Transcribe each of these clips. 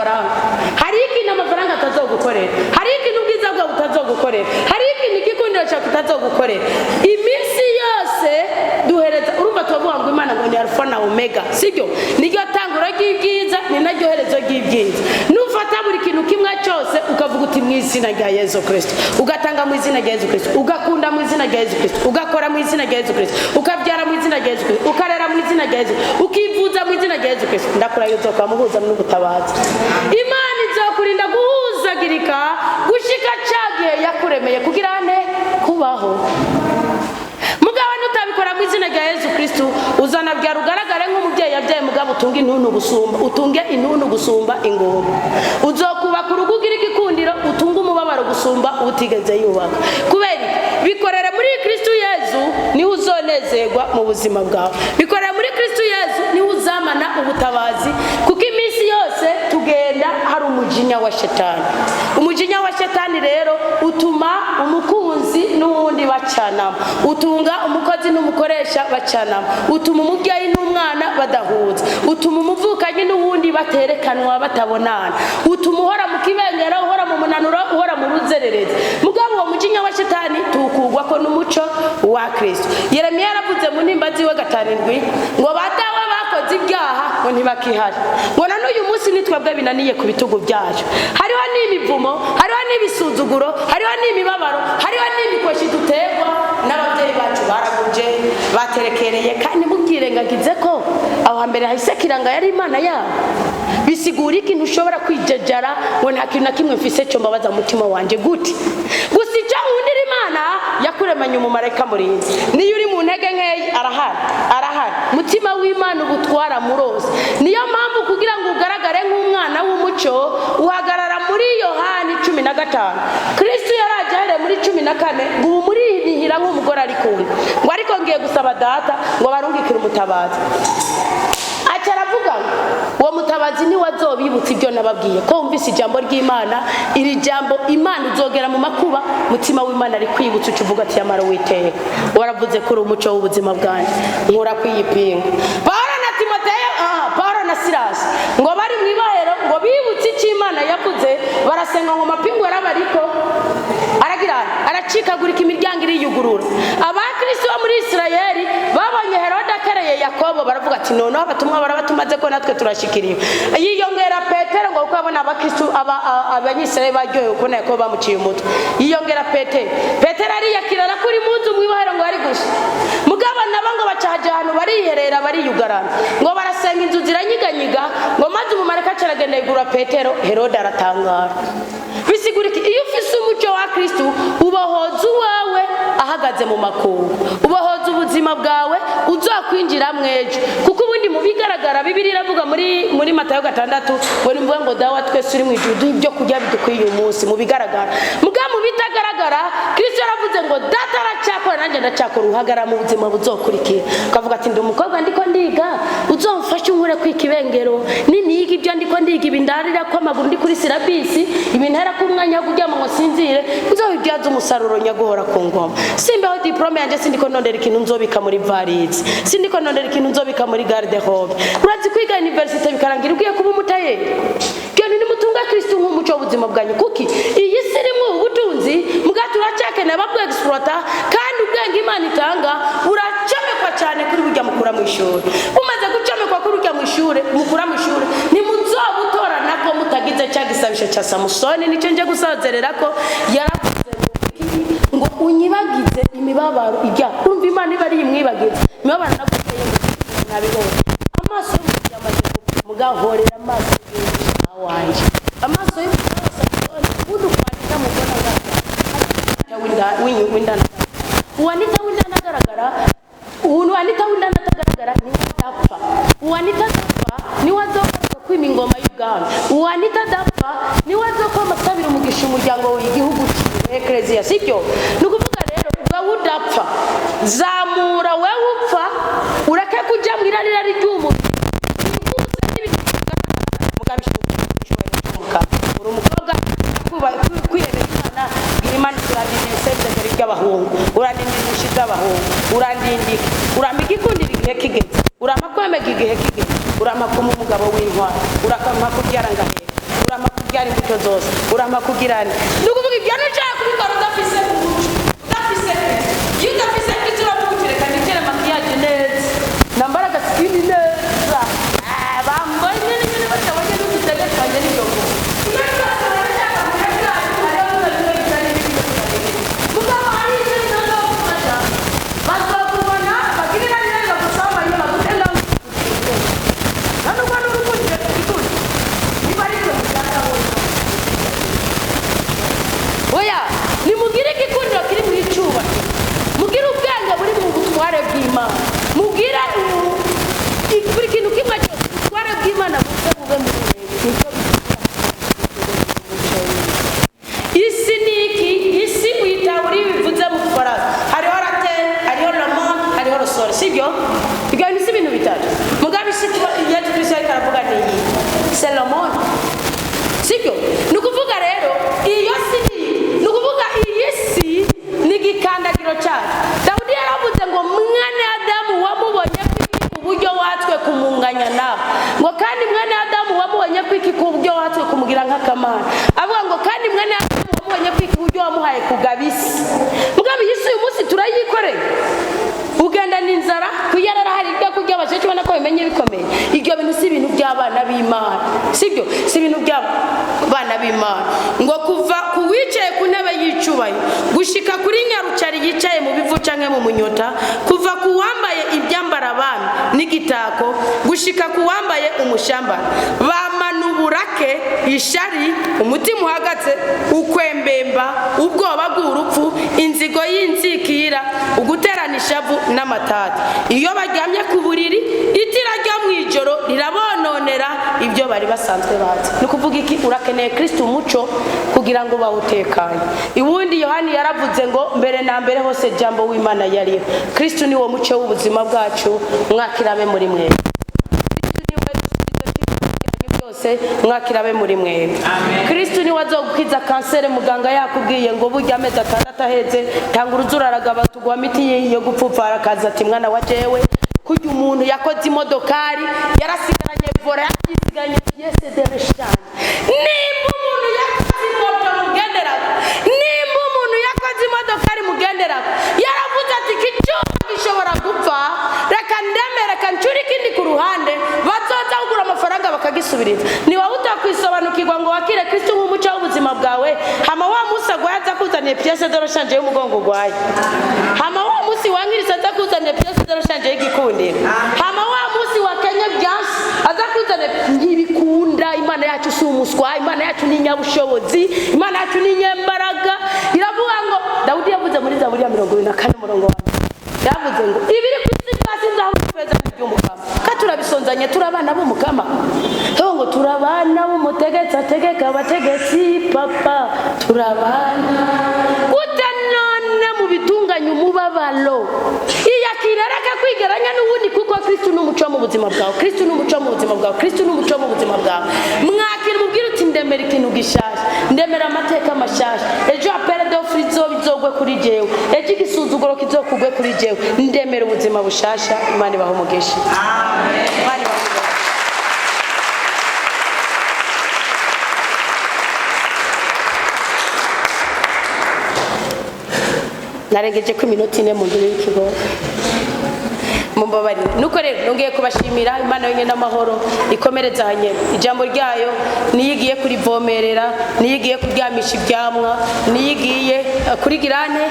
amafaranga. Hari ikintu amafaranga atazogukorera. Hari ikintu ubwiza bwawe butazogukorera. Hari ikintu igikundiro cyawe kitazogukorera. Iminsi yose duhereza urumva tuvuga ngo Imana ngo ni Alpha na Omega. Sibyo? Niryo tanguro ry'ibyiza ni naryo herezo ry'ibyiza. Nufata buri kintu kimwe cyose ukavuga uti mu izina rya Yesu Kristo. Ugatanga mu izina rya Yesu Kristo. Ugakunda mu izina rya Yesu Kristo. Ugakora mu izina rya Yesu Kristo. Ukabyara mu izina rya Yesu Kristo. Ukarera mu izina rya Yesu. Ukivuza mu izina rya Yesu Kristo. Ndakurayo uzokamuhuza n'ubutabazi. Imana izokurinda guhuzagirika gushika cyagiye yakuremeye kugira ane kubaho. Mugabo nutabikora mu izina rya Yesu Kristo uzanabyara ugaragare nk'umubyeyi yabyaye mugabo utunga intuntu gusumba utunge intuntu gusumba ingoma. Uzokubaka urugugira igikundiro utunga umubabaro gusumba utigeze yubaka. Kubera bikorera muri Kristo Yesu ni uzonezerwa mu buzima bwawe. Bikorera muri Kristo Yesu ni uzamana ubutabazi kuko iminsi yose tugenda hari umujinya wa shetani. Umujinya wa shetani rero utuma umukunzi n'uwundi bacanama, utunga umukozi n'umukoresha bacanama, utuma umubyeyi n'umwana badahuza, utuma umuvukanyi n'uwundi baterekanwa batabonana, utuma uhora mu kibengero, uhora mu munanuro, uhora mu ruzererezi. Mugabo uwo mujinya wa shetani tukugwa ko n'umuco wa Kristo. Yeremiya yaravuze mu nimbazi we 7 ngo badawa bakoze ibyaha ngo ntibakihari. Ngo nanuyu munsi nitwebwe binaniye ku bitugu byacu. Hariho n'imivumo, hariho n'ibisuzuguro, hariho n'imibabaro, hariho n'imikoshi dutegwa n'ababyeyi bacu baraguje baterekereye kandi mubyirengagize ko aho hambere hahise kiranga yari Imana yabo. Bisigura ikintu ushobora kwijejara ngo nta kintu na kimwe mfise cyo mbabaza mutima wanje gute. Gusa icyo nkundira Imana yakuremanye umumarayika murinzi. Niyo uri mu ntege nkeyi arahari. Mutima w'Imana ubutwara murose. Niyo mpamvu kugira ngo ugaragare nk'umwana w'umuco uhagarara muri Yohani 15. Kristo yaraje muri 14 ngo muri nihira nk'umugore ari kumwe. Ngo ariko ngiye gusaba data ngo barungikire umutabazi. Acaravuga uwo mutabazi ni wazobibutsa ibyo nababwiye ko umvise ijambo ry'Imana. Iri jambo Imana uzogera mu makuba mutima w'Imana ari kwibutsa ucuvuga ati yamara witeka waravuze kuri umuco w'ubuzima bwanjye nkura kwiyipinga. Paulo na Timoteyo Paulo na Silas ngo bari mu ibahero ngo bibutse icyo Imana yavuze barasenga ngo mapingu yarabariko aracikagurika imiryango iriyugurura. Abakristo bo muri Isirayeli babonye Herode akereye Yakobo baravuga ati noneho abatumwa barabatumaze ko natwe turashikiriye. Yiyongera Petero ngo ukabona abakristo abanyisirayeli baryoye uko Yakobo bamuciye umutwe. Yiyongera Petero ari yakirara kuri munzu mu ibahero ngo ari gusa. Mugabo nabo ngo bacaje ahantu bariherera bariyugarana ngo barasenga inzu ziranyiganyiga ngo maze umumarayika caragenda yigura Petero. Herode aratangara. Bisiguriki iyo ufise umuco wa Kristo ubohoza uwawe ahagaze mu makungu, ubohoza ubuzima bwawe uzakwinjira mwejo kuko ubundi mu bigaragara Bibiliya iravuga muri Matayo 6 ngo nimvuga ngo dawa twese uri mu ijuru ibyo kurya bidukwiye umunsi mu bigaragara. Mugabo mu bitagaragara Kristo yaravuze ngo data aracyakora nanjye ndacyakora uhagara mu buzima buzokurikira. Ukavuga ati ndi umukobwa ndiko ndiga uzomfashe unkure kwikibengero niniga ibyo ndiko ndiga ibindarira ko amaguru ndi kuri silabisi ibintera ku mwanya wo kuryama ngo sinzire uzobibyaza umusaruro nyagohora ku ngoma. Simbeho diplome yanje sindiko nondera ikintu nzobika muri varize, sindiko nondera ikintu nzobika muri garde robe. Urazi kwiga university bikarangira ugiye kuba umutayeri. Kandi ni mutunga Kristo nk'umuco w'ubuzima bwanyu kuki iyi sirimu ubutunzi mugatura cyakene babwe exploiter kandi ubwenge Imana itanga uracomekwa cyane kuri burya mukura mu ishuri. Umaze gucomekwa kuri burya mu ishuri mukura mu ishuri ni muzobutora nako mutagize cyagisabisha cya Samusoni nicyo nje gusazerera ko yaravuze ngo unyibagize imibabaro ijya urumva Imana ibari imwibagize imibabaro naguteye nabibonye amaso yamaze mugahorera amaso wanje amaso y'Samusoni udukwandika mu bona windana uwanita windana agaragara uwanita windana atagaragara ni wadapfa uwanita dapfa ni wazoka kwimingoma y'ubwami uwanita dapfa ni wazoka amasabira umugisha umuryango w'igihugu Ecclesia sibyo nukuvuga rero ubwo udapfa zamura wewe upfa urake kujya mwirarira ry'umu uri umukobwa kwiyemeza Imana urandindira isezerano ry'abahungu urandindira umushizi w'abahungu urandindika uramika ikundira igihe kigeze uramakwemega igihe kigeze uramakuma umugabo w'intwari urakampa kubyara ngahera aricyo zose urama kugirana nukuvuga ibyo nashaka kubikora udafise iyo udafise Kristo uramukireka ndikere makiyaje neza nambara agasikini neza bambaye nyine batabonye n'udutegekanye n'ibyogo oya nimugire igikundiro kiri mu icuba mugire ubwenge buri mu butware bw'Imana mugire buri kintu kimwe cyose ubutware bw'Imana bube muri mwe isi niki isi uyitaburi bivuze mu Faransa hariho rate hariho roman hariho rosore sibyo bigani si ibintu bitatu mugabe isi Yesu Kristo aravuga n'iyi c'est le monde sibyo nukuvuga rero iyo si nukuvuga iyi si nigikandagiro cyacu Dawudi yaravuze ngo mwene Adamu wamubonye ku buryo watwe kumunganya nawe ngo kandi mwene Adamu wamubonye kwiki ku buryo watwe kumugira nk'akamana avuga ngo kandi mwene Adamu wamubonye kwiki ku buryo wamuhaye kugabisi mugabe iyi si uyu munsi turayikoreye ugenda n'inzara kuyarara hari ibyo kurya abasheke ubona ko bimenye bikomeye ibyo bintu si ibintu by'abana b'Imana sibyo si ibintu by'abana b'Imana ngo kuva kuwicaye ku ntebe y'icubahiro gushika kuri nyarucari yicaye mu bivu canke mu munyota kuva ku wambaye ibyambara abami n'igitako gushika ku wambaye umushambara bamana uburake ishari umutima uhagaze ukwembemba ubwoba bw'urupfu inzigo y'inzikira uguterana ishavu n'amatati iyo baryamye ku buriri itira ryo mu ijoro rirabononera ibyo bari basanzwe bazi ni kuvuga iki urakeneye Kristo umuco kugira ngo bawutekanye ibundi Yohani yaravuze ngo mbere na mbere hose jambo w'Imana yariho Kristo ni wo muco w'ubuzima bwacu mwakirabe muri mwe mwakirabe muri mwe Kristo ni wazogukiza kansere muganga yakubwiye ngo burya amezi 6 aheze tanga uruzuraragaba tugwa miti yo gupfupfara kaza ati mwana wa jewe kujya umuntu yakoze imodokari yarasigaranye vora yakisiganye pièce de rechange nimba umuntu yakoze imodoka mugendera nimba umuntu yakoze imodokari mugendera yaravuze ati kicyuma gishobora gupfa reka ndemere kancuri kindi ku ruhande bazoza kugura amafaranga bakagisubiriza ni wowe utakwisobanukirwa ngo wakire Kristo nk'umuco w'ubuzima bwawe hama wa musa gwaza kuzaniye pièce de rechange y'umugongo gwaye hama wa musi wangirisa aza kuzaniye pièce de rechange y'igikundiro hama wa musi wakenye byansi aza kuzaniye ntibikunda Imana yacu si umuswa Imana yacu ni nyabushobozi Imana yacu ni nyembaraga iravuga ngo Dawudi yavuze muri Zaburi ya 24 umurongo wa yavuze ngo ibiri kwisi kwasi nzaho kweza by'umukama katurabisonzanye turabana b'umukama ngo turabana b'umutegetsi ategeka abategetsi papa turabana kutanone mu bitunganya umubabalo iyakiraraka kwigeranya n'ubundi kuko Kristo n'umuco mu buzima bwawe Kristo n'umuco mu buzima bwawe Kristo n'umuco mu buzima bwawe mwakira mubwira uti ndemera ikintu gishasha ndemera amateka mashasha ejo apere do frizo bizogwe kuri jewe ejo igisuzuguro kizokugwe kuri jewe ndemera ubuzima bushasha Imana ibaho umugisha amen Imana ibaho narengeje ko iminota 4 mu nduru y'ikigo mumbabarire nuko rero nongeye kubashimira Imana yonyine n'amahoro ikomereza hanye ijambo ryayo niyigiye kurivomerera niyigiye kuryamisha ibyamwa niyigiye kuri girane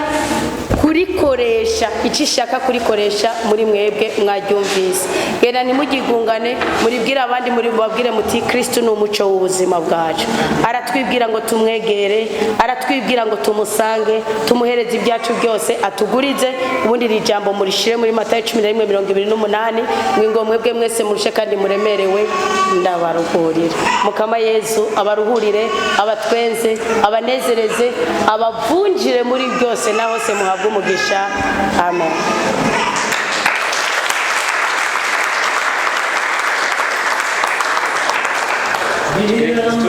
kurikoresha icishaka kurikoresha muri mwebwe mwaryumvise genda nimugigungane muribwira abandi muri babwire muti Kristo ni umuco w'ubuzima bwacu aratwibwira ngo tumwegere aratwibwira ngo tumusange tumuhereze ibyacu byose atugurize ubundi ri jambo murishire muri Matayo 11:28 mwingo mwebwe mwese murushe kandi muremerewe ndabaruhurira mukama Yesu abaruhurire abatwenze abanezereze abavunjire muri byose naho se muhabwe umugisha amen Yesu